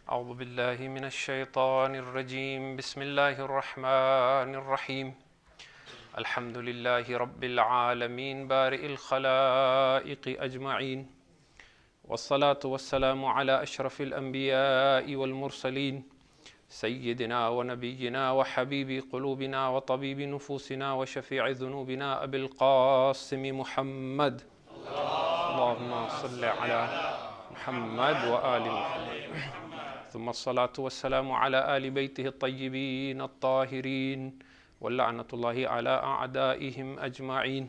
أعوذ بالله من الشيطان الرجيم بسم الله الرحمن الرحيم الحمد لله رب العالمين بارئ الخلائق أجمعين والصلاة والسلام على أشرف الأنبياء والمرسلين سيدنا ونبينا وحبيب قلوبنا وطبيب نفوسنا وشفيع ذنوبنا أبي القاسم محمد اللهم صل على محمد وآل محمد ثم الصلاة والسلام على آل بيته الطيبين الطاهرين واللعنة الله على أعدائهم أجمعين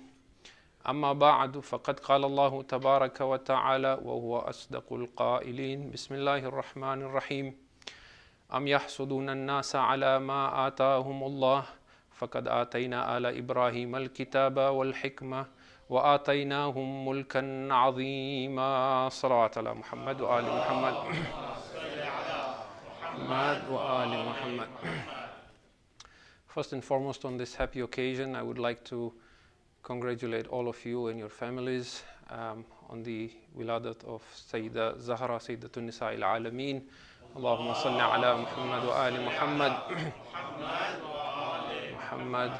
أما بعد فقد قال الله تبارك وتعالى وهو أصدق القائلين بسم الله الرحمن الرحيم أم يحسدون الناس على ما آتاهم الله فقد آتينا آل إبراهيم الكتاب والحكمة وآتيناهم ملكا عظيما صلوات على محمد وآل محمد وآل محمد. First and foremost, on this happy occasion, I would like to congratulate all of you and your families on the Wiladat of Sayyida Zahra, Sayyidatun Nisa'il Alameen. Allahumma salli ala Muhammad wa ali Muhammad. Muhammad,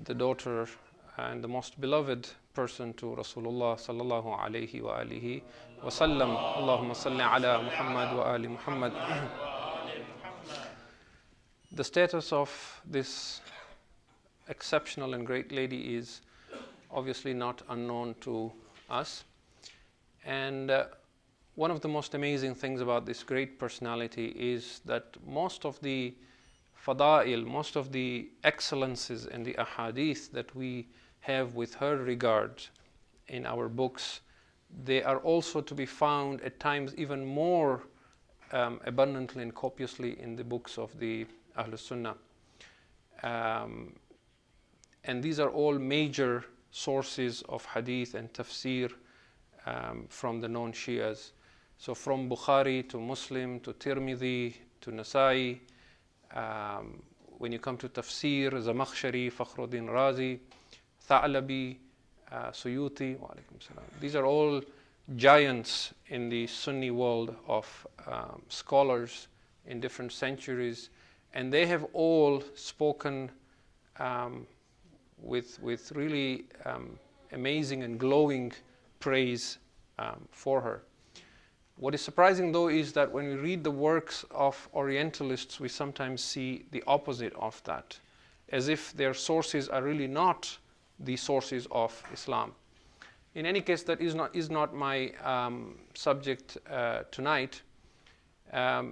the daughter and the most beloved person to Rasulullah sallallahu alayhi wa alihi wa sallam. Allahumma salli ala Muhammad wa ali Muhammad. The status of this exceptional and great lady is obviously not unknown to us. And one of the most amazing things about this great personality is that most of the fada'il, most of the excellences and the ahadith that we have with her regard in our books, they are also to be found at times even more abundantly and copiously in the books of the Ahlul Sunnah. And these are all major sources of hadith and tafsir from the known Shias. So from Bukhari to Muslim to Tirmidhi to Nasa'i, when you come to tafsir, Zamakhshari, Fakhruddin Razi, Tha'labi, Suyuti, wa alaikum salam. These are all giants in the Sunni world of scholars in different centuries, and they have all spoken with really amazing and glowing praise for her. What is surprising though is that when we read the works of Orientalists, we sometimes see the opposite of that, as if their sources are really not the sources of Islam. In any case, that is not my subject tonight.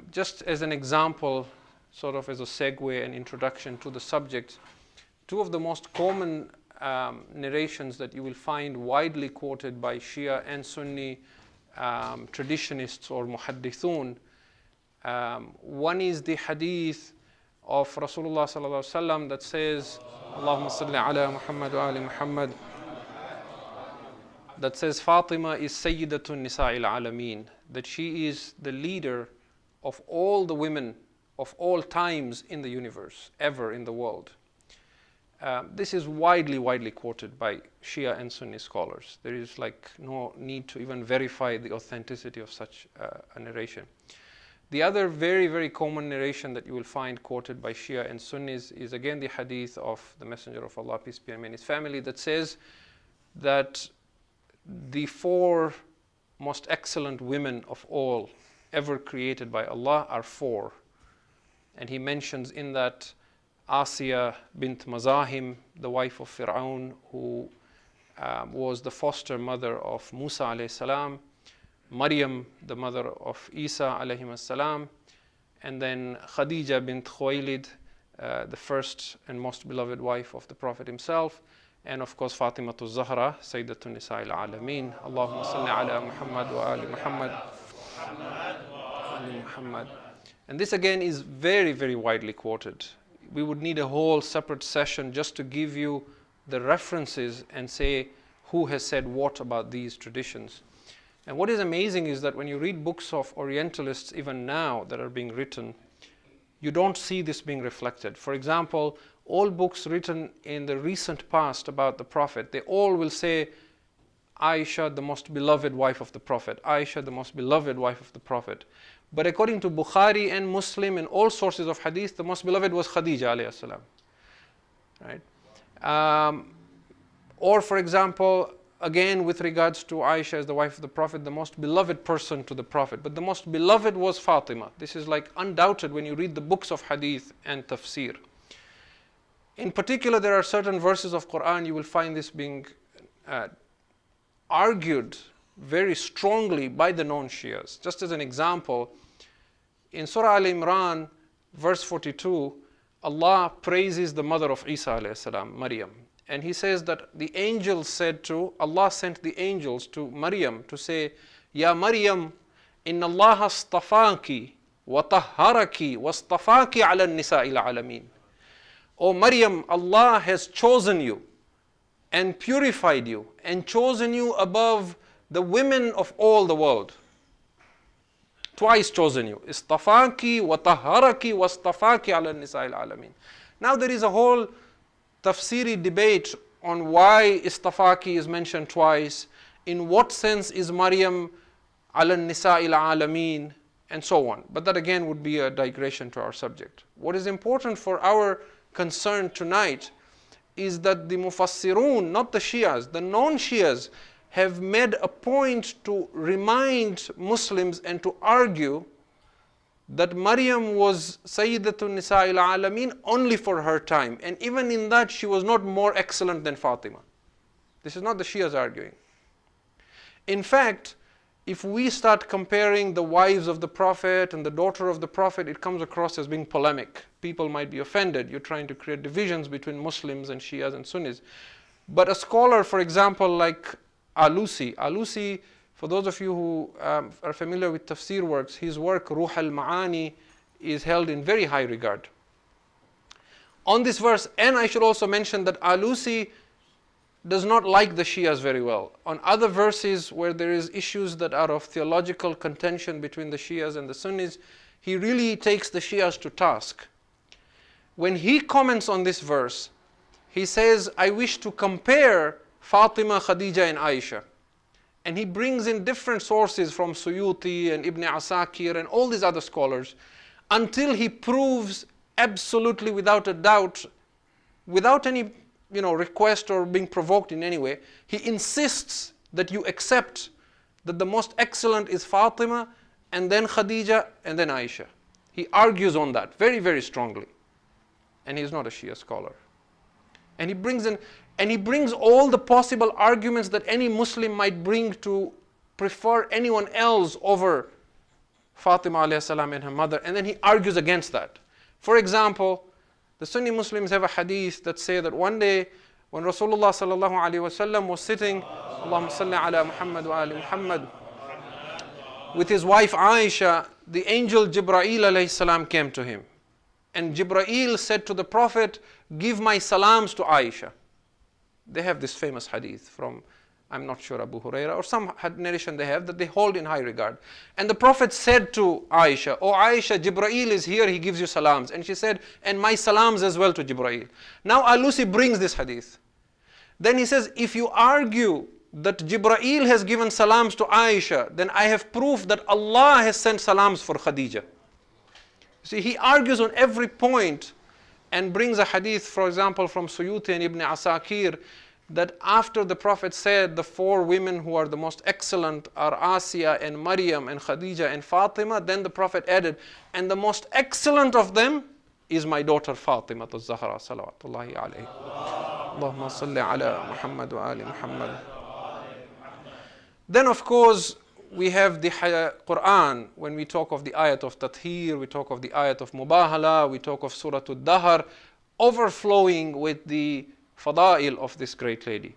Just as an example, sort of as a segue and introduction to the subject, two of the most common narrations that you will find widely quoted by Shia and Sunni traditionists or muhaddithun. One is the hadith of Rasulullah sallallahu alaihi wasallam that says, Allahumma salli ala Muhammad wa ali Muhammad, that says Fatima is Sayyidatun Nisa'il Alameen, that she is the leader of all the women of all times in the universe, ever in the world. This is widely quoted by Shia and Sunni scholars. There is like no need to even verify the authenticity of such a narration. The other very common narration that you will find quoted by Shia and Sunnis is again the hadith of the Messenger of Allah, peace be upon him and his family, that says that the four most excellent women of all ever created by Allah are four. And he mentions in that Asiya bint Mazahim, the wife of Fir'aun, who was the foster mother of Musa alayhi salam, Maryam, the mother of Isa alayhi salam, and then Khadija bint Khuwaylid, the first and most beloved wife of the Prophet himself, and of course Fatimatu Zahra, Sayyidatun Nisa'il Alameen. Allahumma salli ala Muhammad wa ali Muhammad. Ali Muhammad. And this again is very widely quoted. We would need a whole separate session just to give you the references and say who has said what about these traditions. And what is amazing is that when you read books of Orientalists even now that are being written, you don't see this being reflected. For example, all books written in the recent past about the Prophet, they all will say Aisha, the most beloved wife of the Prophet. Aisha, the most beloved wife of the Prophet. But according to Bukhari and Muslim and all sources of hadith, the most beloved was Khadija alayhi salam. Right? Or for example, again with regards to Aisha as the wife of the Prophet, the most beloved person to the Prophet. But the most beloved was Fatima. This is like undoubted when you read the books of hadith and tafsir. In particular, there are certain verses of Quran, you will find this being argued very strongly by the non-Shias. Just as an example, in Surah Al-Imran, verse 42, Allah praises the mother of Isa alayhi salam, Maryam. And He says that the angels said to, Allah sent the angels to Maryam to say, Ya Maryam, inna Allah astafaki wa tahharaki wa astafaki ala nisa'il alameen. O Maryam, Allah has chosen you and purified you and chosen you above the women of all the world. Twice chosen you. Istafaki wa tahharaki wa astafaki ala nisa'il alameen. Now there is a whole tafsiri debate on why istafaki is mentioned twice, in what sense is Maryam ala nisa'il alameen, and so on. But that again would be a digression to our subject. What is important for our concern tonight is that the Mufassirun, not the Shias, the non-Shias, have made a point to remind Muslims and to argue that Maryam was Sayyidatun Nisa'il Alameen only for her time. And even in that, she was not more excellent than Fatima. This is not the Shias arguing. In fact, if we start comparing the wives of the Prophet and the daughter of the Prophet, it comes across as being polemic. People might be offended. You're trying to create divisions between Muslims and Shias and Sunnis. But a scholar, for example, like Alusi, for those of you who are familiar with tafsir works, his work, Ruh al-Ma'ani, is held in very high regard. On this verse, and I should also mention that Alusi does not like the Shias very well. On other verses where there is issues that are of theological contention between the Shias and the Sunnis, he really takes the Shias to task. When he comments on this verse, he says, I wish to compare Fatima, Khadija and Aisha. And he brings in different sources from Suyuti and Ibn Asakir and all these other scholars until he proves absolutely without a doubt, without any request or being provoked in any way, he insists that you accept that the most excellent is Fatima and then Khadija and then Aisha. He argues on that very, very strongly. And he's not a Shia scholar. And he brings all the possible arguments that any Muslim might bring to prefer anyone else over Fatima alayhi salam and her mother, and then he argues against that. For example, the Sunni Muslims have a hadith that say that one day when Rasulullah sallallahu alaihi wasallam was sitting, Allahumma salli ala Muhammad wa ali Muhammad, with his wife Aisha, the angel Jibreel alayhi salam came to him. And Jibreel said to the Prophet, give my salams to Aisha. They have this famous hadith from, I'm not sure, Abu Huraira, or some narration they have that they hold in high regard. And the Prophet said to Aisha, oh Aisha, Jibreel is here, he gives you salams. And she said, and my salams as well to Jibreel. Now Alusi brings this hadith. Then he says, if you argue that Jibreel has given salams to Aisha, then I have proof that Allah has sent salams for Khadija. See, he argues on every point and brings a hadith, for example, from Suyuti and Ibn Asakir, that after the Prophet said the four women who are the most excellent are Asiya and Maryam and Khadija and Fatima, then the Prophet added, and the most excellent of them is my daughter Fatima az-Zahra salawatullahi alayhi. Allahumma salli ala Muhammad wa ali Muhammad. Then of course, we have the Quran. When we talk of the ayat of Tathir, we talk of the ayat of Mubahala, we talk of Surah Al-Dahr, overflowing with the fada'il of this great lady.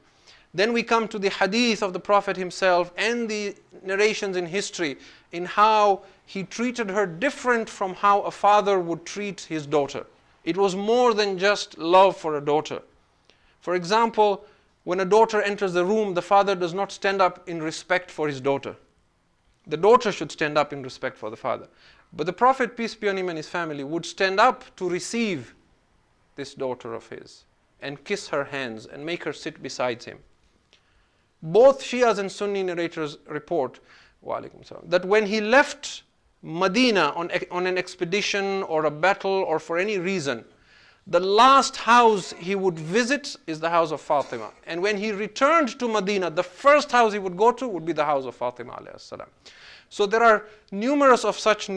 Then we come to the hadith of the Prophet himself and the narrations in history in how he treated her different from how a father would treat his daughter. It was more than just love for a daughter. For example, when a daughter enters the room, the father does not stand up in respect for his daughter. The daughter should stand up in respect for the father. But the Prophet, peace be on him and his family, would stand up to receive this daughter of his and kiss her hands and make her sit beside him. Both Shias and Sunni narrators report that when he left Medina on an expedition or a battle or for any reason, the last house he would visit is the house of Fatima. And when he returned to Medina, the first house he would go to would be the house of Fatima alayhi salam. So there are numerous of such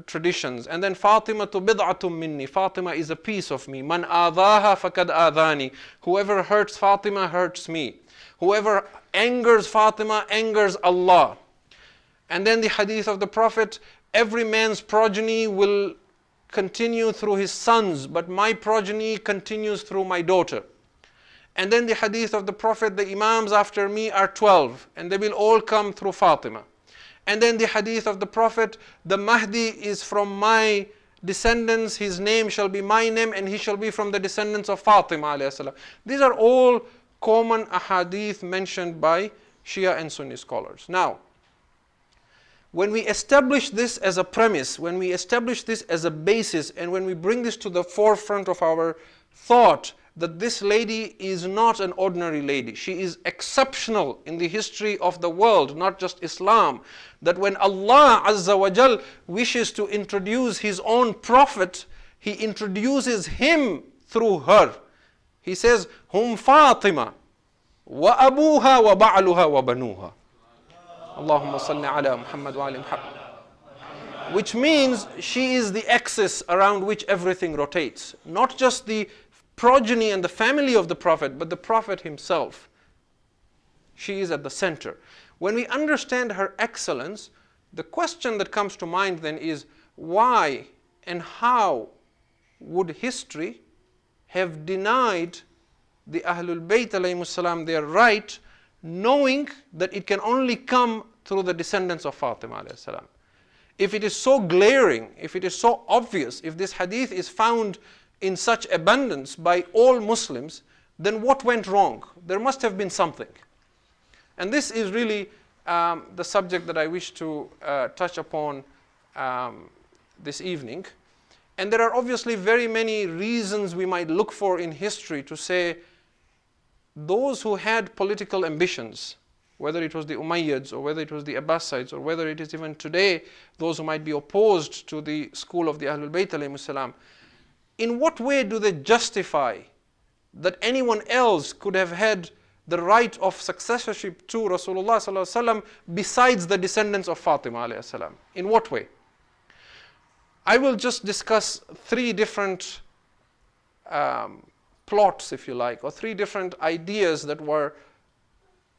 traditions. And then Fatima tu bid'atum minni. Fatima is a piece of me. Man adaha fakad adani. Whoever hurts Fatima hurts me. Whoever angers Fatima angers Allah. And then the hadith of the Prophet, every man's progeny will continue through his sons, but my progeny continues through my daughter. And then the hadith of the Prophet, the Imams after me are 12, and they will all come through Fatima. And then the hadith of the Prophet, the Mahdi is from my descendants, his name shall be my name, and he shall be from the descendants of Fatima alayhi salam. These are all common ahadith mentioned by Shia and Sunni scholars. Now, when we establish this as a premise, when we establish this as a basis, and when we bring this to the forefront of our thought, that this lady is not an ordinary lady. She is exceptional in the history of the world, not just Islam. That when Allah Azza wa Jal wishes to introduce His own Prophet, He introduces him through her. He says, Hum Fatima, wa abuha wa ba'luha wa banuha. Allahumma salli ala Muhammad wa ali Muhammad. Which means she is the axis around which everything rotates. Not just the progeny and the family of the Prophet, but the Prophet himself. She is at the center. When we understand her excellence, the question that comes to mind then is, why and how would history have denied the Ahlul Bayt alayhimus salam their right, knowing that it can only come through the descendants of Fatima alayhi salam? If it is so glaring, if it is so obvious, if this hadith is found in such abundance by all Muslims, then what went wrong? There must have been something. And this is really the subject that I wish to touch upon this evening. And there are obviously very many reasons we might look for in history to say those who had political ambitions, whether it was the Umayyads or whether it was the Abbasides or whether it is even today those who might be opposed to the school of the Ahlul Bayt alayhimus salam, in what way do they justify that anyone else could have had the right of successorship to Rasulullah sallallahu alaihi wasallam besides the descendants of Fatima alayhi salam? In what way? I will just discuss three different plots, if you like, or three different ideas that were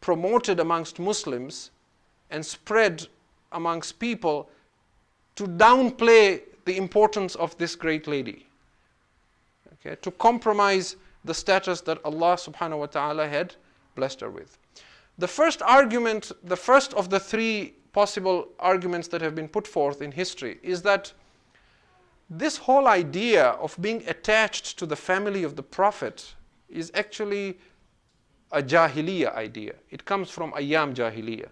promoted amongst Muslims and spread amongst people to downplay the importance of this great lady, okay, to compromise the status that Allah subhanahu wa ta'ala had blessed her with. The first argument, the first of the three possible arguments that have been put forth in history is that this whole idea of being attached to the family of the Prophet is actually a Jahiliyyah idea. It comes from Ayyam Jahiliyyah.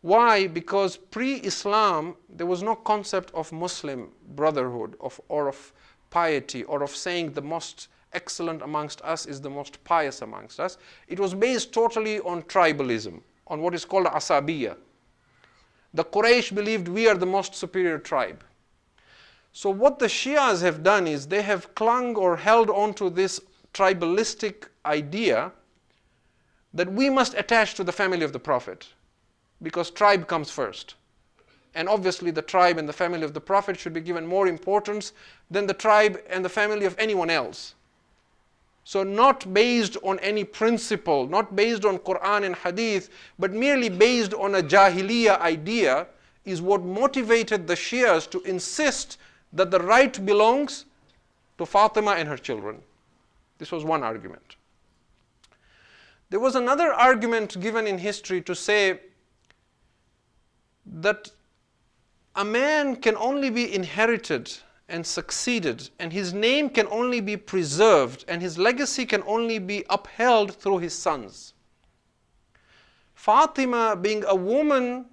Why? Because pre-Islam, there was no concept of Muslim brotherhood or of piety or of saying the most excellent amongst us is the most pious amongst us. It was based totally on tribalism, on what is called Asabiyya. The Quraysh believed we are the most superior tribe. So what the Shias have done is they have clung or held on to this tribalistic idea that we must attach to the family of the Prophet because tribe comes first. And obviously the tribe and the family of the Prophet should be given more importance than the tribe and the family of anyone else. So not based on any principle, not based on Quran and Hadith, but merely based on a Jahiliyyah idea is what motivated the Shias to insist that the right belongs to Fatima and her children. This was one argument. There was another argument given in history to say that a man can only be inherited and succeeded, and his name can only be preserved, and his legacy can only be upheld through his sons. Fatima, being a woman,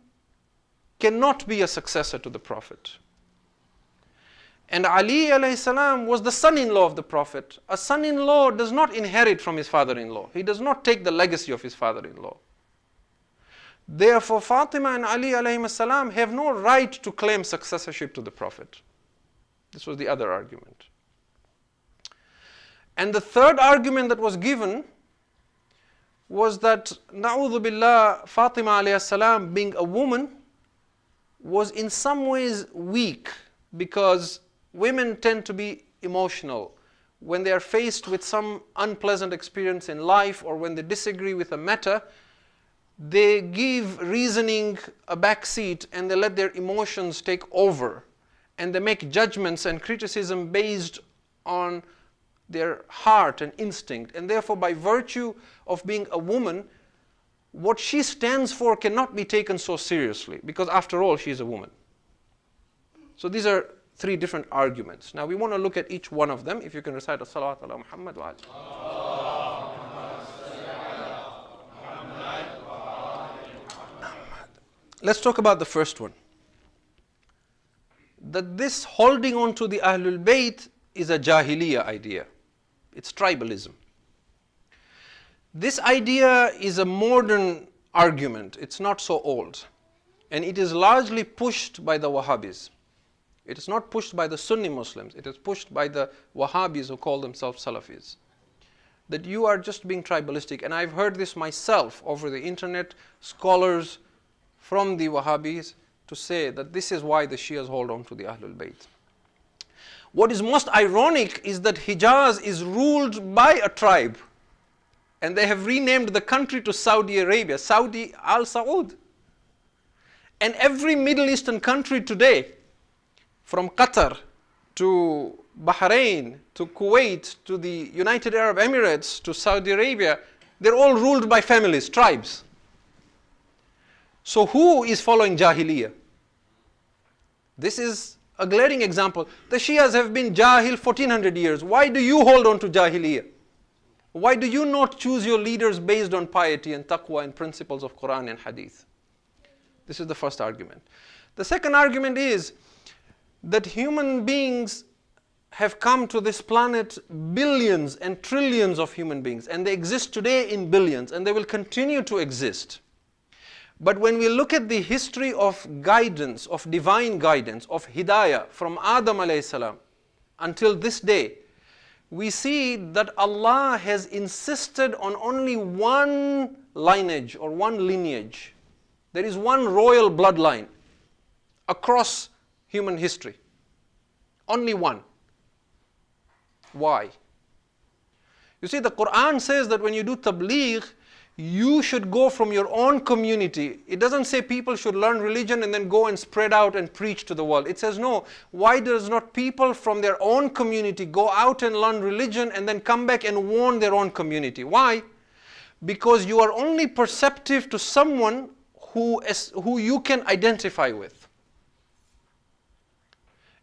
cannot be a successor to the Prophet. And Ali alayhi salam was the son-in-law of the Prophet. A son-in-law does not inherit from his father-in-law. He does not take the legacy of his father-in-law. Therefore, Fatima and Ali alayhim salam have no right to claim successorship to the Prophet. This was the other argument. And the third argument that was given was that, na'udhu billah, Fatima alayhi salam, being a woman, was in some ways weak, because women tend to be emotional. When they are faced with some unpleasant experience in life, or when they disagree with a matter, they give reasoning a backseat and they let their emotions take over. And they make judgments and criticism based on their heart and instinct. And therefore, by virtue of being a woman, what she stands for cannot be taken so seriously, because after all, she is a woman. So these are three different arguments. Now we want to look at each one of them. If you can recite as-salawat ala Muhammad wa ala. Let's talk about the first one. That this holding on to the Ahlul Bayt is a Jahiliyyah idea. It's tribalism. This idea is a modern argument. It's not so old. And it is largely pushed by the Wahhabis. It is not pushed by the Sunni Muslims. It is pushed by the Wahhabis who call themselves Salafis. That you are just being tribalistic. And I've heard this myself over the internet, scholars from the Wahhabis to say that this is why the Shias hold on to the Ahlul Bayt. What is most ironic is that Hijaz is ruled by a tribe, and they have renamed the country to Saudi Arabia, Saudi Al Saud. And every Middle Eastern country today, from Qatar to Bahrain to Kuwait to the United Arab Emirates to Saudi Arabia, they're all ruled by families, tribes. So who is following Jahiliyyah? This is a glaring example. The Shias have been Jahil 1400 years. Why do you hold on to Jahiliyyah? Why do you not choose your leaders based on piety and taqwa and principles of Quran and Hadith? This is the first argument. The second argument is that human beings have come to this planet, billions and trillions of human beings, and they exist today in billions, and they will continue to exist. But when we look at the history of guidance, of divine guidance, of hidayah from Adam alayhi salam until this day, we see that Allah has insisted on only one lineage or one lineage. There is one royal bloodline across human history. Only one. Why? You see, the Quran says that when you do tabligh, you should go from your own community. It doesn't say people should learn religion and then go and spread out and preach to the world. It says no. Why does not people from their own community go out and learn religion and then come back and warn their own community? Why? Because you are only perceptive to someone who you can identify with.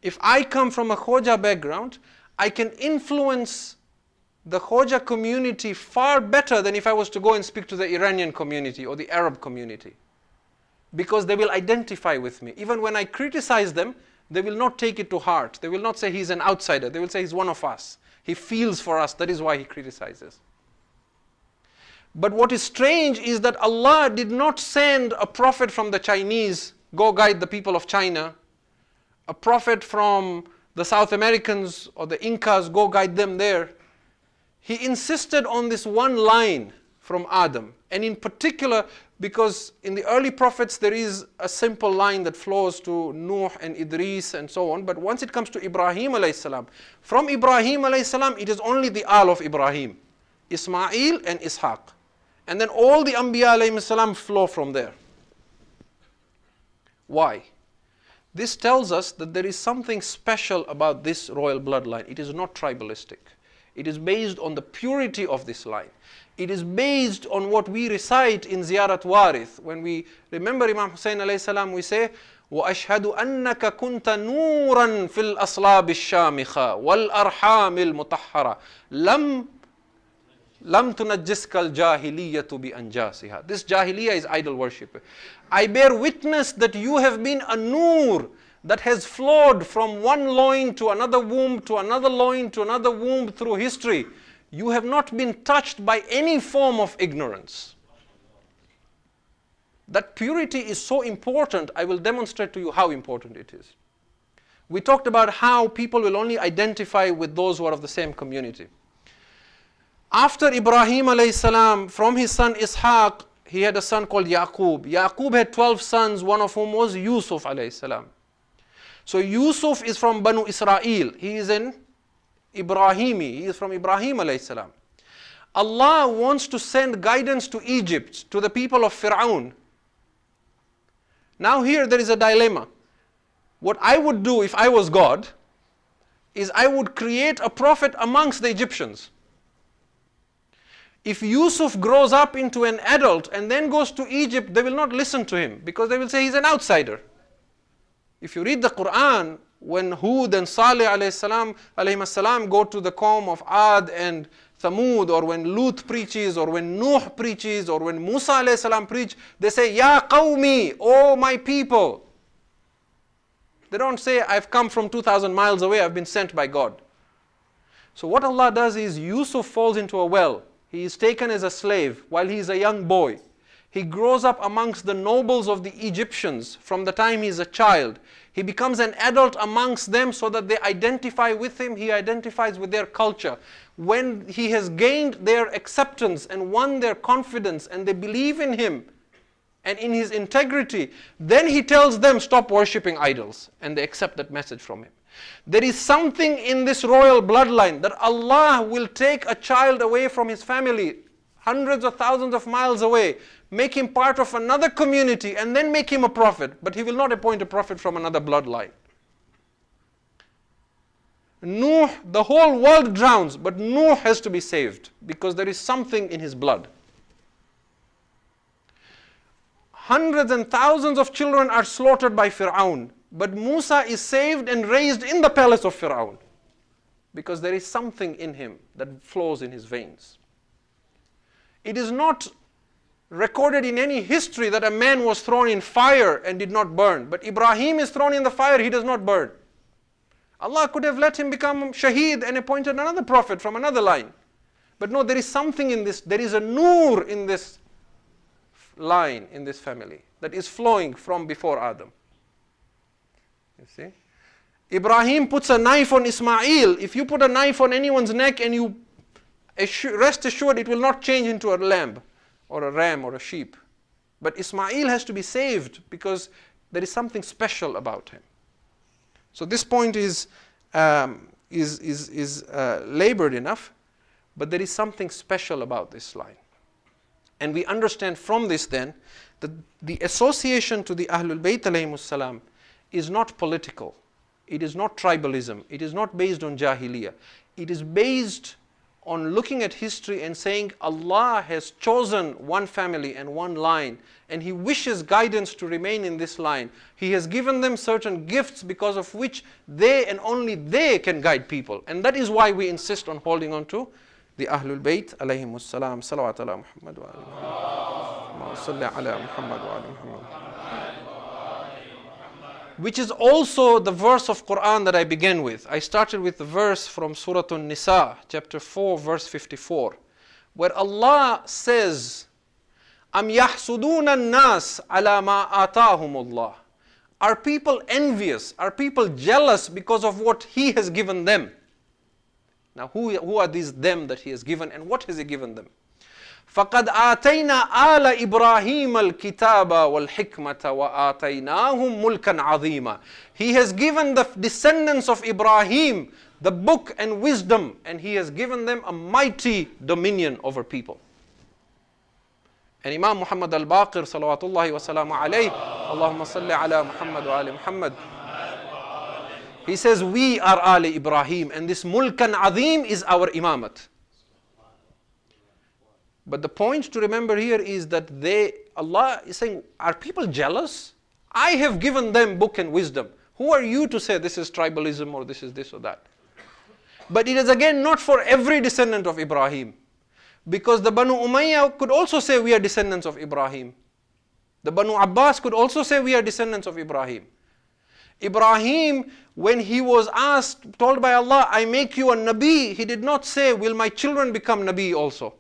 If I come from a Khoja background, I can influence the Khoja community far better than if I was to go and speak to the Iranian community or the Arab community. Because they will identify with me. Even when I criticize them, they will not take it to heart. They will not say he's an outsider. They will say he's one of us. He feels for us. That is why he criticizes. But what is strange is that Allah did not send a prophet from the Chinese, go guide the people of China. A prophet from the South Americans or the Incas, go guide them there. He insisted on this one line from Adam. And in particular, because in the early prophets there is a simple line that flows to Nuh and Idris and so on. But once it comes to Ibrahim alayhi salam, from Ibrahim alayhi salam, it is only the Al of Ibrahim, Ismail and Ishaq. And then all the Anbiya alayhi salam flow from there. Why? This tells us that there is something special about this royal bloodline. It is not tribalistic. It is based on the purity of this line. It is based on what we recite in Ziyarat Warith. When we remember Imam Hussein alayhi salam, we say, وَأَشْهَدُ أَنَّكَ كُنْتَ نُورًا فِي الْأَصْلَابِ الشَّامِخَةِ وَالْأَرْحَامِ الْمُطَهَّرَةِ لَمْ تُنَجِّسْكَ الْجَاهِلِيَّةُ بِأَنْجَاسِهَا. This Jahiliyyah is idol worship. I bear witness that you have been a nur that has flowed from one loin to another womb, to another loin, to another womb through history. You have not been touched by any form of ignorance. That purity is so important. I will demonstrate to you how important it is. We talked about how people will only identify with those who are of the same community. After Ibrahim alayhi salam, from his son Ishaq, he had a son called Yaqub. Yaqub had 12 sons, one of whom was Yusuf alayhi salam. So Yusuf is from Banu Israel. He is an Ibrahimi. He is from Ibrahim alayhi salam. Allah wants to send guidance to Egypt, to the people of Fir'aun. Now here there is a dilemma. What I would do if I was God is I would create a prophet amongst the Egyptians. If Yusuf grows up into an adult and then goes to Egypt, they will not listen to him because they will say he's an outsider. If you read the Quran, when Hud and Saleh alayhi salam go to the qawm of Ad and Thamud, or when Lut preaches, or when Nuh preaches, or when Musa alayhi salam preach, they say, Ya qawmi, oh my people. They don't say, I've come from 2,000 miles away, I've been sent by God. So what Allah does is, Yusuf falls into a well. He is taken as a slave while he is a young boy. He grows up amongst the nobles of the Egyptians from the time he is a child. He becomes an adult amongst them so that they identify with him. He identifies with their culture. When he has gained their acceptance and won their confidence and they believe in him and in his integrity, then he tells them, stop worshipping idols, and they accept that message from him. There is something in this royal bloodline that Allah will take a child away from his family, hundreds of thousands of miles away, make him part of another community, and then make him a prophet. But he will not appoint a prophet from another bloodline. Nuh, the whole world drowns, but Nuh has to be saved because there is something in his blood. Hundreds and thousands of children are slaughtered by Fir'aun, but Musa is saved and raised in the palace of Fir'aun because there is something in him that flows in his veins. It is not recorded in any history that a man was thrown in fire and did not burn, but Ibrahim is thrown in the fire, he does not burn. Allah could have let him become shaheed and appointed another prophet from another line. But no, there is something in this, there is a nur in this line, in this family, that is flowing from before Adam. You see? Ibrahim puts a knife on Ismail. If you put a knife on anyone's neck and you rest assured it will not change into a lamb or a ram or a sheep. But Ismail has to be saved because there is something special about him. So this point is labored enough, but there is something special about this line. And we understand from this then that the association to the Ahlul Bayt alayhimus salam is not political. It is not tribalism. It is not based on Jahiliyyah. It is based on looking at history and saying Allah has chosen one family and one line and He wishes guidance to remain in this line. He has given them certain gifts because of which they and only they can guide people. And that is why we insist on holding on to the Ahlul Bayt alayhimus salam. Salawat ala Muhammad wa ala salli ala Muhammad wa ala Muhammad. Which is also the verse of Quran that I began with. I started with the verse from Surah An-Nisa, chapter 4, verse 54, where Allah says, "Am yahsuduna an-nas ala ma atahum Allah." Are people envious? Are people jealous because of what He has given them? Now, who are these them that He has given, and what has He given them? فَقَدْ آتَيْنَا آلَ إِبْرَاهِيمَ الْكِتَابَ وَالْحِكْمَةَ وَآتَيْنَاهُمْ مُلْكًا عَظِيمًا. He has given the descendants of Ibrahim the book and wisdom, and He has given them a mighty dominion over people. And Imam Muhammad al-Baqir, salawatullahi wa salamu alayhi, Allahumma salli ala Muhammad wa ali Muhammad, he says, we are Ali Ibrahim, and this Mulkan Azim is our imamat. But the point to remember here is that Allah is saying, are people jealous? I have given them book and wisdom. Who are you to say this is tribalism or this is this or that? But it is again not for every descendant of Ibrahim. Because the Banu Umayyah could also say we are descendants of Ibrahim. The Banu Abbas could also say we are descendants of Ibrahim. Ibrahim, when he was told by Allah, I make you a Nabi, he did not say, will my children become Nabi also?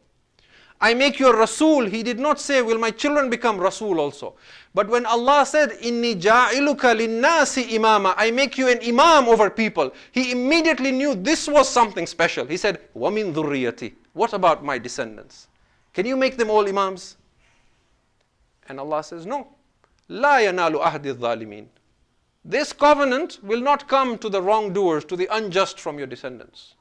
I make you a Rasul, he did not say, will my children become Rasul also? But when Allah said, Inni ja'iluka linnasi imama, I make you an imam over people, he immediately knew this was something special. He said, wa min dhurriyati, what about my descendants? Can you make them all imams? And Allah says, no. La yanalu ahdi dhalimin. This covenant will not come to the wrongdoers, to the unjust from your descendants.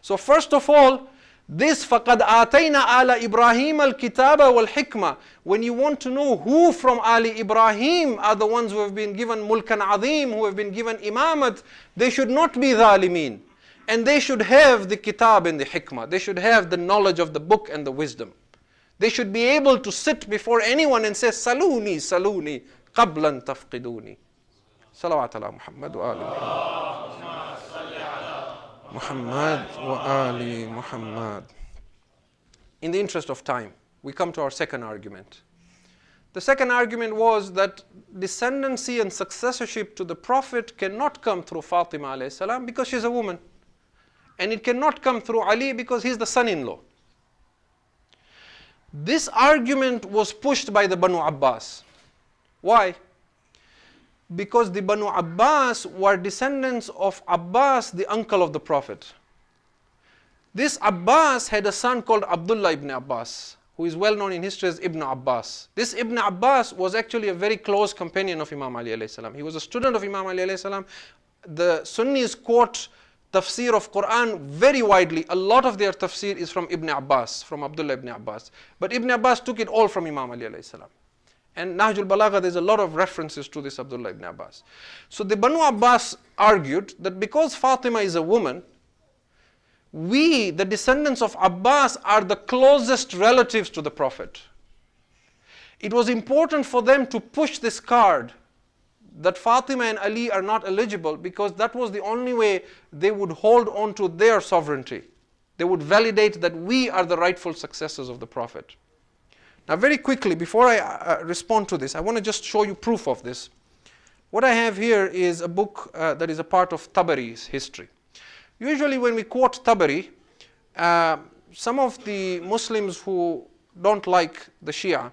So first of all, this فَقَدْ آتَيْنَا آلَ إِبْرَاهِيمَ الْكِتَابَ وَالْحِكْمَةِ. When you want to know who from Ali Ibrahim are the ones who have been given mulkan azim, who have been given imamat, they should not be dhalimeen. And they should have the kitab and the hikmah. They should have the knowledge of the book and the wisdom. They should be able to sit before anyone and say, Saluni, Saluni, qablan tafqiduni. Salawat ala Muhammad wa ali Muhammad wa ali Muhammad. In the interest of time, we come to our second argument. The second argument was that descendancy and successorship to the Prophet cannot come through Fatima alayhi salam because she's a woman. And it cannot come through Ali because he's the son-in-law. This argument was pushed by the Banu Abbas. Why? Because the Banu Abbas were descendants of Abbas, the uncle of the Prophet. This Abbas had a son called Abdullah ibn Abbas, who is well known in history as Ibn Abbas. This Ibn Abbas was actually a very close companion of Imam Ali alayhi salam. He was a student of Imam Ali alayhi salam. The Sunnis quote tafsir of Quran very widely. A lot of their tafsir is from Ibn Abbas, from Abdullah ibn Abbas. But Ibn Abbas took it all from Imam Ali alayhi salam. And Nahjul Balagha, there's a lot of references to this Abdullah ibn Abbas. So the Banu Abbas argued that because Fatima is a woman, we, the descendants of Abbas, are the closest relatives to the Prophet. It was important for them to push this card that Fatima and Ali are not eligible because that was the only way they would hold on to their sovereignty. They would validate that we are the rightful successors of the Prophet. Now very quickly, before I respond to this, I want to just show you proof of this. What I have here is a book that is a part of Tabari's history. Usually when we quote Tabari, some of the Muslims who don't like the Shia,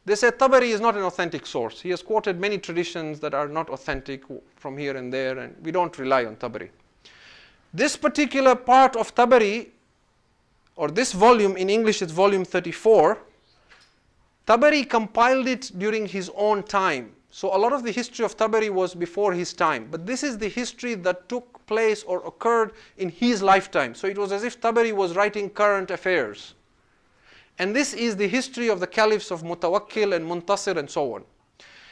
they say Tabari is not an authentic source. He has quoted many traditions that are not authentic from here and there, and we don't rely on Tabari. This particular part of Tabari, or this volume, in English it's volume 34, Tabari compiled it during his own time. So a lot of the history of Tabari was before his time. But this is the history that took place or occurred in his lifetime. So it was as if Tabari was writing current affairs. And this is the history of the caliphs of Mutawakkil and Muntasir and so on.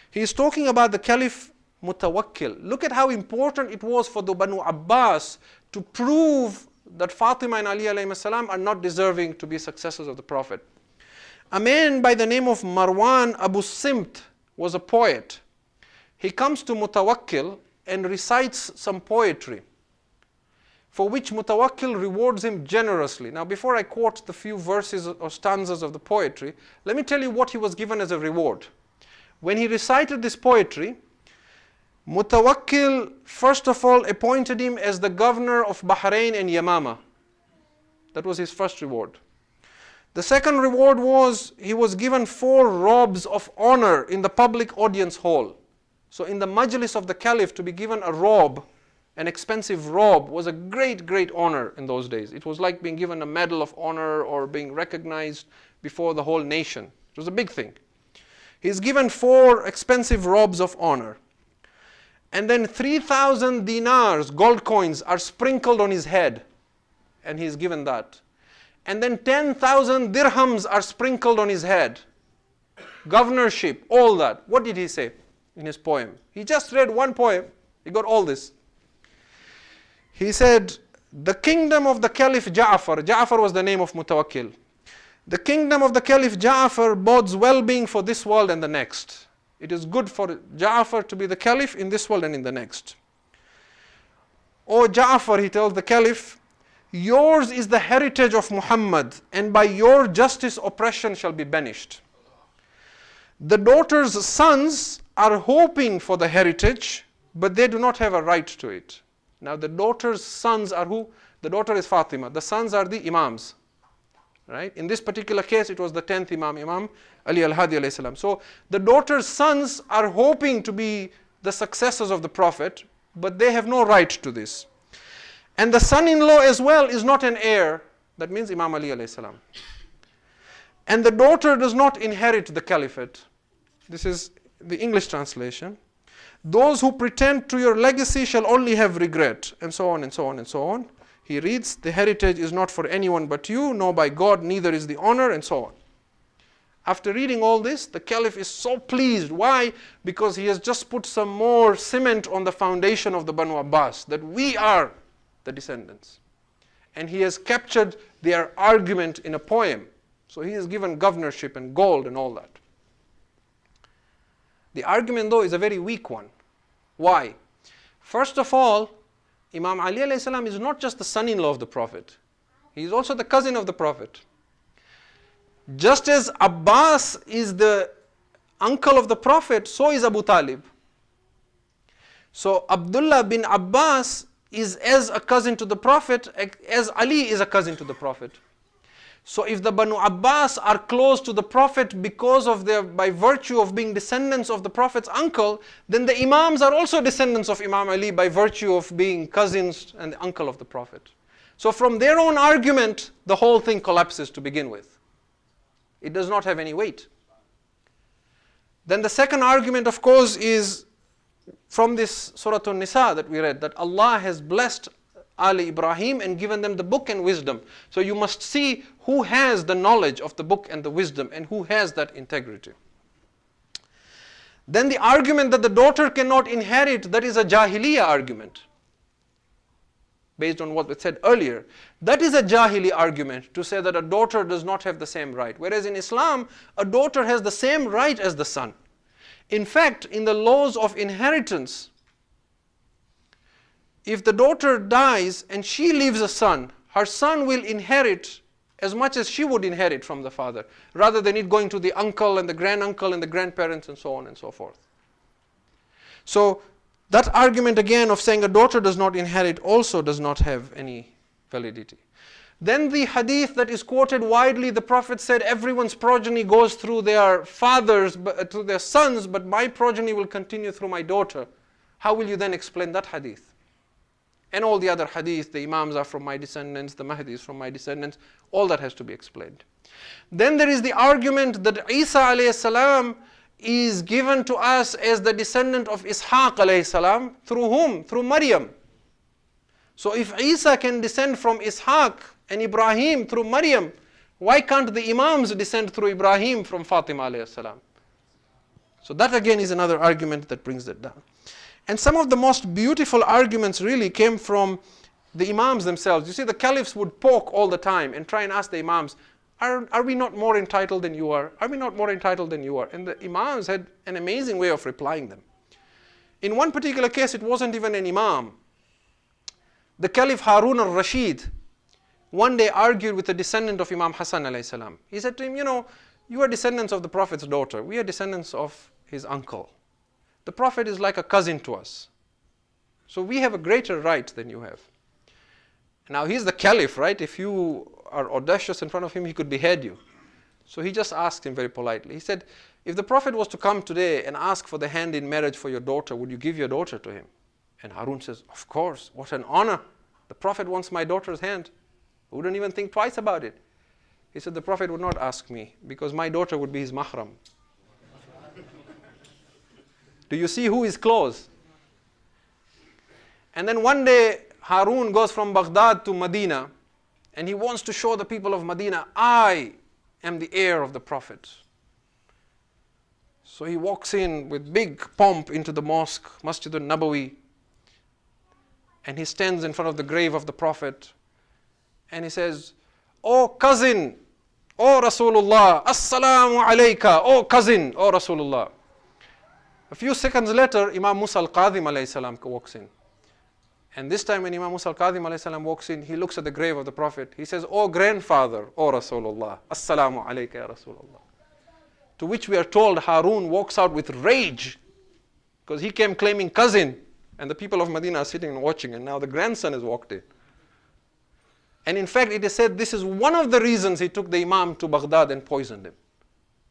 He is talking about the caliph Mutawakkil. Look at how important it was for the Banu Abbas to prove that Fatima and Ali alayhi salam are not deserving to be successors of the Prophet. A man by the name of Marwan Abu Simt was a poet. He comes to Mutawakkil and recites some poetry, for which Mutawakkil rewards him generously. Now before I quote the few verses or stanzas of the poetry, let me tell you what he was given as a reward. When he recited this poetry, Mutawakkil first of all appointed him as the governor of Bahrain and Yamama. That was his first reward. The second reward was he was given 4 robes of honor in the public audience hall. So in the majlis of the caliph, to be given a robe, an expensive robe, was a great, great honor in those days. It was like being given a medal of honor or being recognized before the whole nation. It was a big thing. He's given 4 expensive robes of honor. And then 3,000 dinars, gold coins, are sprinkled on his head. And he's given that. And then 10,000 dirhams are sprinkled on his head. Governorship, all that. What did he say in his poem? He just read one poem. He got all this. He said, the kingdom of the Caliph Ja'far. Ja'far was the name of Mutawakkil. The kingdom of the Caliph Ja'far bodes well-being for this world and the next. It is good for Ja'far to be the Caliph in this world and in the next. O Ja'far, he tells the Caliph, yours is the heritage of Muhammad, and by your justice oppression shall be banished. The daughter's sons are hoping for the heritage, but they do not have a right to it. Now the daughter's sons are who? The daughter is Fatima. The sons are the imams. Right? In this particular case, it was the 10th Imam, Imam Ali al-Hadi alayhi salam. So the daughter's sons are hoping to be the successors of the Prophet, but they have no right to this. And the son-in-law as well is not an heir. That means Imam Ali alayhi salam. And the daughter does not inherit the caliphate. This is the English translation. Those who pretend to your legacy shall only have regret, and so on and so on and so on. He reads, the heritage is not for anyone but you, nor by God, neither is the honor, and so on. After reading all this, the caliph is so pleased. Why? Because he has just put some more cement on the foundation of the Banu Abbas, that we are the descendants. And he has captured their argument in a poem. So he has given governorship and gold and all that. The argument, though, is a very weak one. Why? First of all, Imam Ali alayhi salam is not just the son-in-law of the Prophet. He is also the cousin of the Prophet. Just as Abbas is the uncle of the Prophet, so is Abu Talib. So Abdullah bin Abbas is as a cousin to the Prophet as Ali is a cousin to the Prophet. So if the Banu Abbas are close to the Prophet because of by virtue of being descendants of the Prophet's uncle, then the Imams are also descendants of Imam Ali by virtue of being cousins and the uncle of the Prophet. So from their own argument, the whole thing collapses to begin with. It does not have any weight. Then the second argument, of course, is from this Surah An-Nisa that we read, that Allah has blessed Ali Ibrahim and given them the book and wisdom. So you must see who has the knowledge of the book and the wisdom and who has that integrity. Then the argument that the daughter cannot inherit, that is a Jahiliyyah argument. Based on what we said earlier. That is a Jahili argument to say that a daughter does not have the same right. Whereas in Islam, a daughter has the same right as the son. In fact, in the laws of inheritance, if the daughter dies and she leaves a son, her son will inherit as much as she would inherit from the father, rather than it going to the uncle and the granduncle and the grandparents and so on and so forth. So that argument again of saying a daughter does not inherit also does not have any validity. Then the hadith that is quoted widely, the Prophet said, everyone's progeny goes through their fathers, through their sons, but my progeny will continue through my daughter. How will you then explain that hadith? And all the other hadith, the Imams are from my descendants, the Mahdi is from my descendants, all that has to be explained. Then there is the argument that Isa alayhi salam is given to us as the descendant of Ishaq alayhi salam, through whom? Through Maryam. So if Isa can descend from Ishaq and Ibrahim through Maryam, why can't the Imams descend through Ibrahim from Fatima alayhi salam? So that again is another argument that brings that down. And some of the most beautiful arguments really came from the Imams themselves. You see, the Caliphs would poke all the time and try and ask the Imams, are we not more entitled than you are? Are we not more entitled than you are? And the Imams had an amazing way of replying them. In one particular case, it wasn't even an Imam. The Caliph Harun al-Rashid one day argued with a descendant of Imam Hassan alayhi salam. He said to him, you are descendants of the Prophet's daughter. We are descendants of his uncle. The Prophet is like a cousin to us. So we have a greater right than you have. Now he's the Caliph, right? If you are audacious in front of him, he could behead you. So he just asked him very politely. He said, if the Prophet was to come today and ask for the hand in marriage for your daughter, would you give your daughter to him? And Harun says, of course, what an honor. The Prophet wants my daughter's hand. I wouldn't even think twice about it. He said, the Prophet would not ask me because my daughter would be his mahram. Do you see who is close? And then one day, Harun goes from Baghdad to Medina, and he wants to show the people of Medina, I am the heir of the Prophet. So he walks in with big pomp into the mosque, Masjid al-Nabawi, and he stands in front of the grave of the Prophet, and he says, "O cousin, O Rasulullah, Assalamu alayka, O cousin, O Rasulullah." A few seconds later, Imam Musa al-Qadhim alayhi salam walks in. And this time when Imam Musa al-Qadhim alayhi salam walks in, he looks at the grave of the Prophet. He says, "O grandfather, O Rasulullah, Assalamu alayka ya Rasulullah." To which we are told Harun walks out with rage because he came claiming cousin, and the people of Medina are sitting and watching, and now the grandson has walked in. And in fact, it is said this is one of the reasons he took the Imam to Baghdad and poisoned him.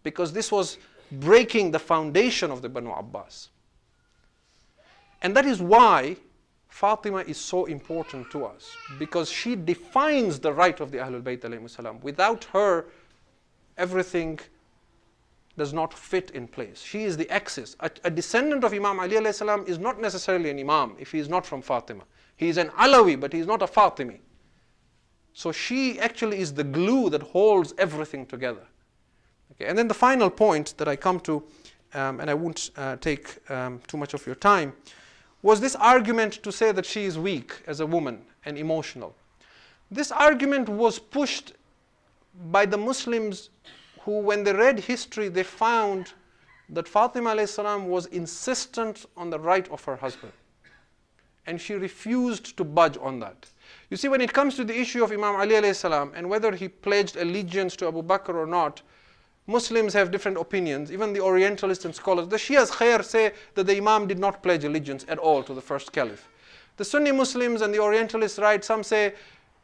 Because this was breaking the foundation of the Banu Abbas. And that is why Fatima is so important to us. Because she defines the right of the Ahlul Bayt alayhi salam. Without her, everything does not fit in place. She is the axis. A descendant of Imam Ali alayhi salam is not necessarily an Imam if he is not from Fatima. He is an Alawi, but he is not a Fatimi. So she actually is the glue that holds everything together. Okay. And then the final point that I come to, and I won't take too much of your time, was this argument to say that she is weak as a woman and emotional. This argument was pushed by the Muslims who, when they read history, they found that Fatima alayhi salam was insistent on the right of her husband. And she refused to budge on that. You see, when it comes to the issue of Imam Ali alayhi salam and whether he pledged allegiance to Abu Bakr or not, Muslims have different opinions. Even the Orientalists and scholars. The Shias Khair say that the Imam did not pledge allegiance at all to the first Caliph. The Sunni Muslims and the Orientalists write, some say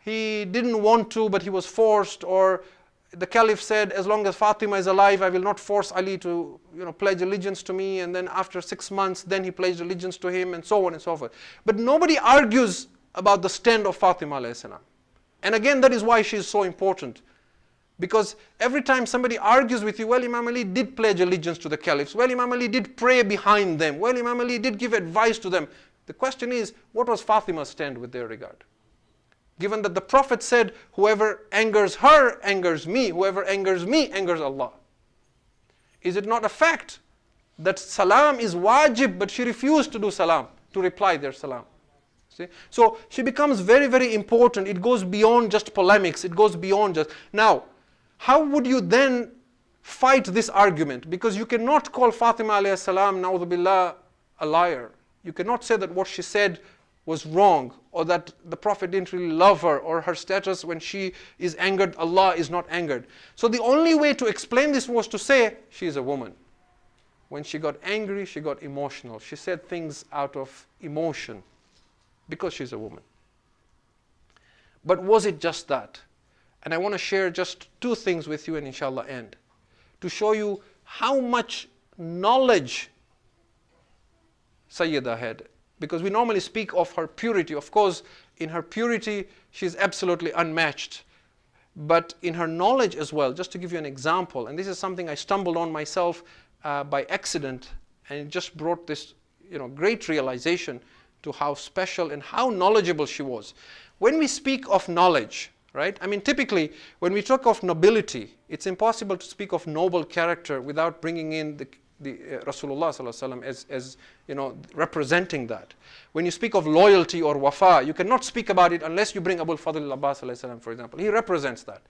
he didn't want to, but he was forced, or the Caliph said, as long as Fatima is alive, I will not force Ali to pledge allegiance to me. And then after 6 months, then he pledged allegiance to him, and so on and so forth. But nobody argues about the stand of Fatima alayhi salam. And again, that is why she is so important. Because every time somebody argues with you, well, Imam Ali did pledge allegiance to the caliphs. Well, Imam Ali did pray behind them. Well, Imam Ali did give advice to them. The question is, what was Fatima's stand with their regard? Given that the Prophet said, whoever angers her, angers me. Whoever angers me, angers Allah. Is it not a fact that salam is wajib, but she refused to do salam, to reply their salam? See? So she becomes very, very important. It goes beyond just polemics. It goes beyond just... Now, how would you then fight this argument? Because you cannot call Fatima alayhi salam, na'udhu billah, a liar. You cannot say that what she said was wrong, or that the Prophet didn't really love her, or her status when she is angered, Allah is not angered. So the only way to explain this was to say, she is a woman. When she got angry, she got emotional. She said things out of emotion, because she's a woman. But was it just that? And I want to share just 2 things with you and inshallah end. To show you how much knowledge Sayyida had. Because we normally speak of her purity. Of course, in her purity, she's absolutely unmatched. But in her knowledge as well, just to give you an example, and this is something I stumbled on myself by accident, and it just brought this great realization to how special and how knowledgeable she was. When we speak of knowledge, right? I mean, typically, when we talk of nobility, it's impossible to speak of noble character without bringing in the Rasulullah sallallahu alaihi wasallam as representing that. When you speak of loyalty or wafa, you cannot speak about it unless you bring Abul Fadl al-Abbas alayhi salam, for example. He represents that.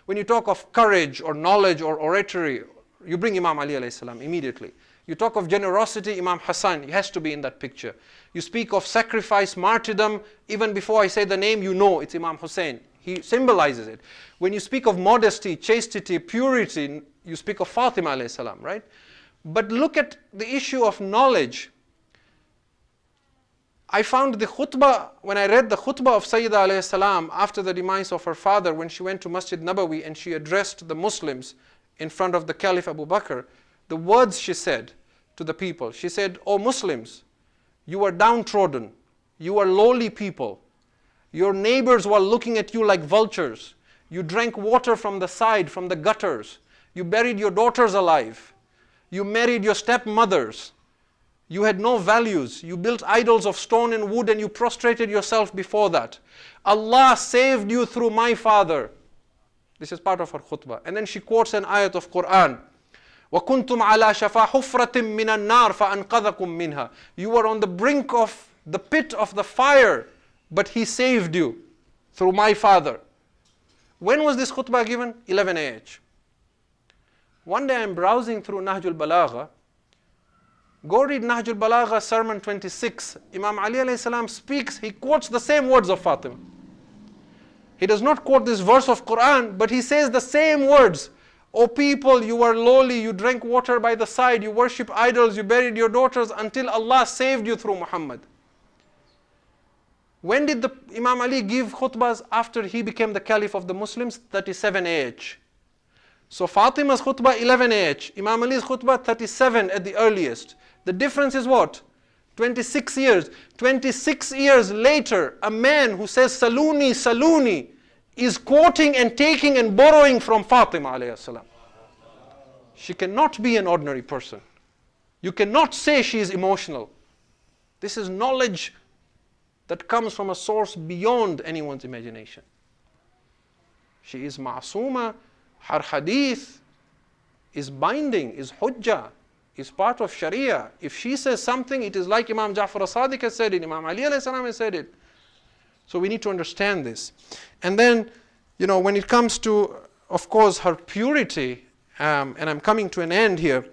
When you talk of courage or knowledge or oratory, you bring Imam Ali alayhi salam immediately. You talk of generosity, Imam Hassan, he has to be in that picture. You speak of sacrifice, martyrdom, even before I say the name, you know it's Imam Hussein. He symbolizes it. When you speak of modesty, chastity, purity, you speak of Fatima alayhi salam, right? But look at the issue of knowledge. I found the khutbah, when I read the khutbah of Sayyida alayhi salam after the demise of her father, when she went to Masjid Nabawi and she addressed the Muslims in front of the Caliph Abu Bakr, the words she said to the people, she said, "O Muslims, you are downtrodden, you are lowly people. Your neighbors were looking at you like vultures. You drank water from the side, from the gutters. You buried your daughters alive. You married your stepmothers. You had no values. You built idols of stone and wood and you prostrated yourself before that. Allah saved you through my father." This is part of her khutbah. And then she quotes an ayat of Quran. وَكُنْتُمْ عَلَى شَفَا حُفْرَةٍ مِّنَ النَّارِ فَأَنْقَذَكُمْ مِنْهَا. You were on the brink of the pit of the fire, but he saved you through my father. When was this khutbah given? 11 AH. One day I'm browsing through Nahjul Balagha. Go read Nahjul Balagha, Sermon 26. Imam Ali alayhi salam speaks, he quotes the same words of Fatima. He does not quote this verse of Quran, but he says the same words. "O people, you are lowly, you drank water by the side, you worship idols, you buried your daughters until Allah saved you through Muhammad." When did the Imam Ali give khutbahs after he became the Caliph of the Muslims? 37 age. So Fatima's khutbah 11 age, Imam Ali's khutbah 37 at the earliest. The difference is what? 26 years. 26 years later, a man who says Saluni, Saluni is quoting and taking and borrowing from Fatima alayhi salam. She cannot be an ordinary person. You cannot say she is emotional. This is knowledge that comes from a source beyond anyone's imagination. She is ma'asuma, her hadith is binding, is hujjah, is part of Sharia. If she says something, it is like Imam Jaffer as-Sadiq has said it, Imam Ali alayhi salam has said it. So we need to understand this. And then, when it comes to, of course, her purity, and I'm coming to an end here,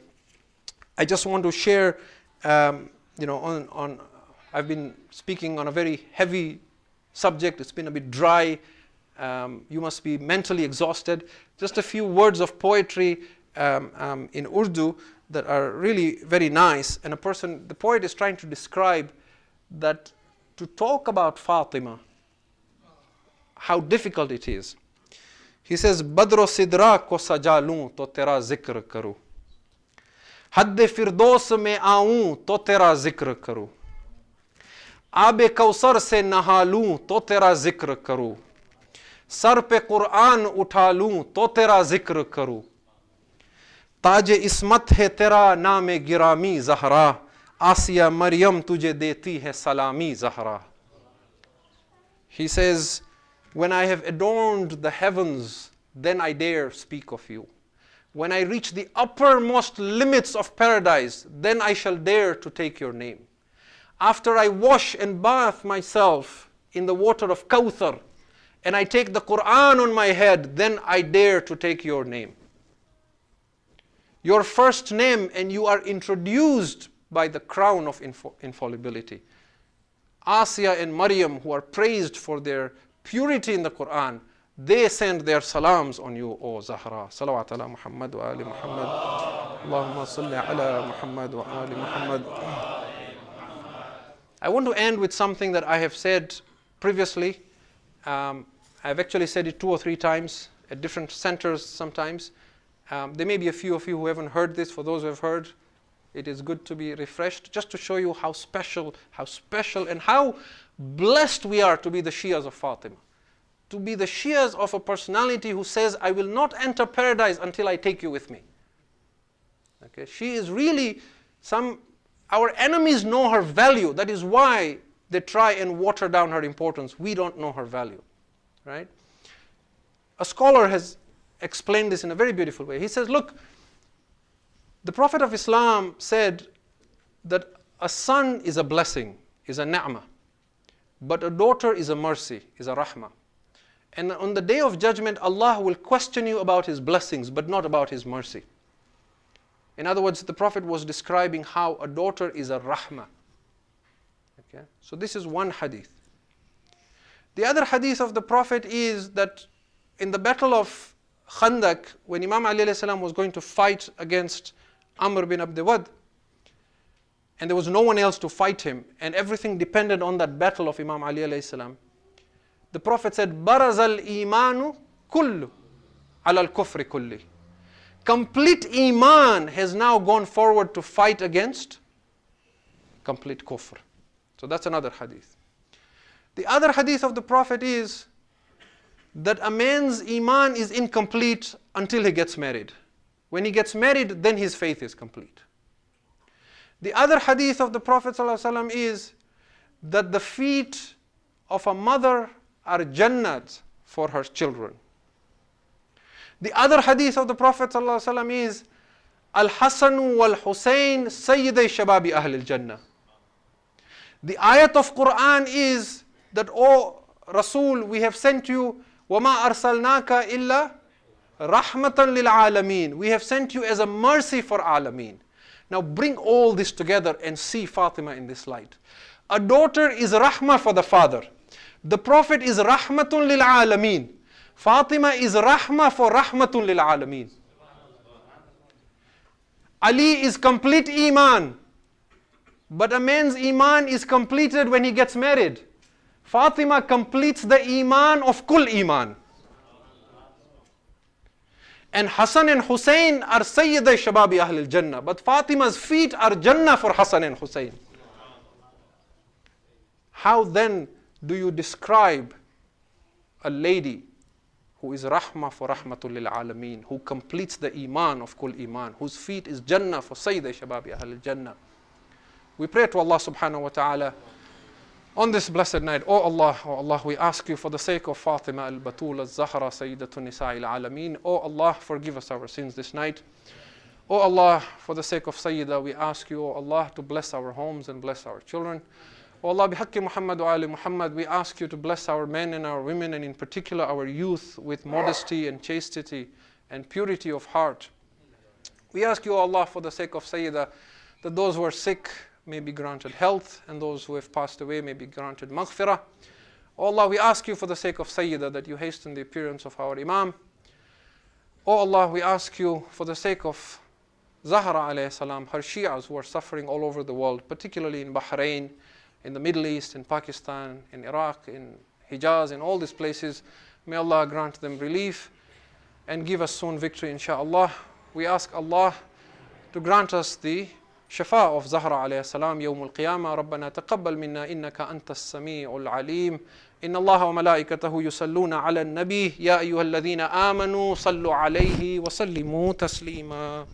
I just want to share, I've been speaking on a very heavy subject. It's been a bit dry. You must be mentally exhausted. Just a few words of poetry in Urdu that are really very nice. And the poet is trying to describe that to talk about Fatima, how difficult it is. He says, Badro sidra ko saja loon to tera zikr karu. Hadde firdos mein aun to tera zikr karu. Aabe kausar se naha loon to tera zikr karu. Sar pe Quran utha loon to tera zikr karu. Taaj ismat hai tera naam-e girami Zahra. Asiya Maryam tujhe deti hai salami Zahra. He says, when I have adorned the heavens, then I dare speak of you. When I reach the uppermost limits of paradise, then I shall dare to take your name. After I wash and bath myself in the water of Kawthar, and I take the Quran on my head, then I dare to take your name. Your first name, and you are introduced by the crown of infallibility. Asiya and Maryam, who are praised for their purity in the Quran, they send their salams on you, O Zahra. Salawat ala Muhammad wa ali Muhammad. Allahumma salli ala Muhammad wa ali Muhammad. I want to end with something that I have said previously. I've actually said it 2 or 3 times at different centers sometimes. There may be a few of you who haven't heard this. For those who have heard, it is good to be refreshed, just to show you how special and how blessed we are to be the Shias of Fatima. To be the Shias of a personality who says, I will not enter paradise until I take you with me. Okay? She is really our enemies know her value. That is why they try and water down her importance. We don't know her value. Right? A scholar has explained this in a very beautiful way. He says, look, the Prophet of Islam said that a son is a blessing, is a ni'mah. But a daughter is a mercy, is a rahmah. And on the day of judgment, Allah will question you about His blessings, but not about His mercy. In other words, the Prophet was describing how a daughter is a rahmah. Okay? So this is one hadith. The other hadith of the Prophet is that in the battle of Khandak, when Imam Ali alayhi salam was going to fight against Amr bin Abd Wad, and there was no one else to fight him, and everything depended on that battle of Imam Ali alayhi salam, the Prophet said, Baraz al-imanu kullu ala al-kufri kulli. Complete iman has now gone forward to fight against complete kufr. So that's another hadith. The other hadith of the Prophet is that a man's iman is incomplete until he gets married. When he gets married, then his faith is complete. The other hadith of the Prophet ﷺ is that the feet of a mother are jannat for her children. The other hadith of the Prophet ﷺ is Al-Hasan wal-Husayn Sayyiday Shababi Ahl al-Jannah. The ayat of Quran is that, O Rasul, we have sent you وَمَا أَرْسَلْنَاكَ إِلَّا رَحْمَةً لِلْعَالَمِينَ. We have sent you as a mercy for alameen. Now bring all this together and see Fatima in this light. A daughter is rahmah for the father. The Prophet is rahmatun lil alameen. Fatima is rahmah for rahmatun lil alameen. Ali is complete iman. But a man's iman is completed when he gets married. Fatima completes the iman of kul iman. And Hassan and Hussein are Sayyida Shababi Ahl al-Jannah. But Fatima's feet are Jannah for Hassan and Hussein. How then do you describe a lady who is Rahmah for Rahmatul lil Alameen, who completes the iman of kul iman, whose feet is Jannah for Sayyida Shababi Ahl al-Jannah? We pray to Allah subhanahu wa ta'ala on this blessed night, oh Allah, we ask you for the sake of Fatima al-Batul al-Zahra, Sayyidatun Nisa'i al-Alameen, oh Allah, forgive us our sins this night. Oh Allah, for the sake of Sayyida, we ask you, oh Allah, to bless our homes and bless our children. Oh Allah, bihaqqi Muhammad wa ali Muhammad, we ask you to bless our men and our women, and in particular our youth, with modesty and chastity and purity of heart. We ask you, oh Allah, for the sake of Sayyida, that those who are sick may be granted health, and those who have passed away may be granted maghfirah. Oh Allah, we ask you for the sake of Sayyida that you hasten the appearance of our Imam. Oh Allah, we ask you for the sake of Zahra alayhi salam, her Shias who are suffering all over the world, particularly in Bahrain, in the Middle East, in Pakistan, in Iraq, in Hijaz, in all these places. May Allah grant them relief and give us soon victory, inshaAllah. We ask Allah to grant us the شفاء of Zahra عليه السلام يوم القيامة. ربنا تقبل منا إنك أنت السميع العليم. إن الله وملائكته يصلون على النبي يا أيها الذين آمنوا صلوا عليه وسلموا تسليما.